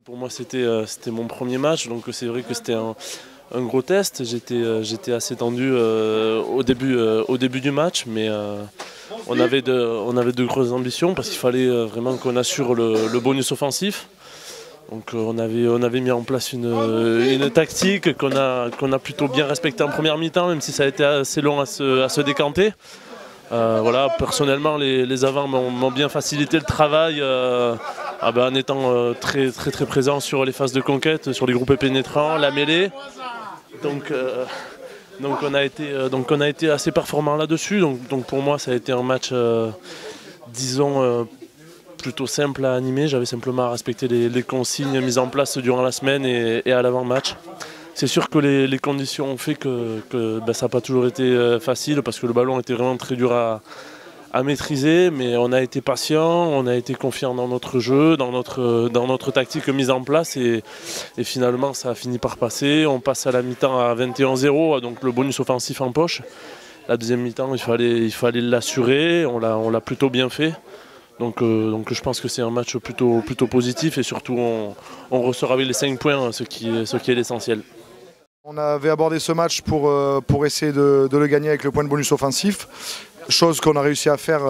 Pour moi, c'était mon premier match, donc c'est vrai que c'était un gros test. J'étais assez tendu au début du match, mais on avait de grosses ambitions parce qu'il fallait vraiment qu'on assure le bonus offensif. Donc on avait mis en place une tactique qu'on a plutôt bien respectée en première mi-temps, même si ça a été assez long à se décanter. Voilà, personnellement, les avants m'ont bien facilité le travail en étant très présent sur les phases de conquête, sur les groupes pénétrants, la mêlée. Donc on a été assez performant là-dessus. Donc pour moi, ça a été un match, disons, plutôt simple à animer. J'avais simplement à respecter les consignes mises en place durant la semaine et à l'avant-match. C'est sûr que les conditions ont fait que ça n'a pas toujours été facile parce que le ballon était vraiment très dur à maîtriser, mais on a été patient, on a été confiant dans notre jeu, dans notre tactique mise en place et finalement ça a fini par passer. On passe à la mi-temps à 21-0, donc le bonus offensif en poche. La deuxième mi-temps, il fallait l'assurer, on l'a plutôt bien fait. Donc je pense que c'est un match plutôt positif et surtout on ressort avec les 5 points, ce qui est l'essentiel. On avait abordé ce match pour essayer de le gagner avec le point de bonus offensif, chose qu'on a réussi à faire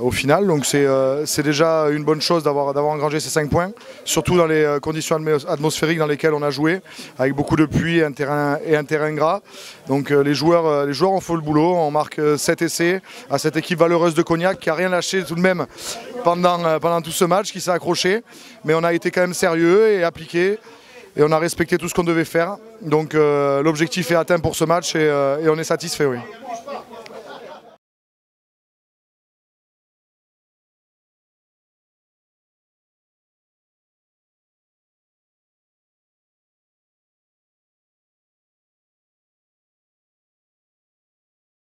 au final. Donc c'est déjà une bonne chose d'avoir engrangé ces 5 points, surtout dans les conditions atmosphériques dans lesquelles on a joué, avec beaucoup de pluie et un terrain gras. Donc les joueurs ont fait le boulot, on marque 7 essais à cette équipe valeureuse de Cognac qui n'a rien lâché tout de même pendant tout ce match, qui s'est accroché. Mais on a été quand même sérieux et appliqué. Et on a respecté tout ce qu'on devait faire. Donc l'objectif est atteint pour ce match et on est satisfait, oui.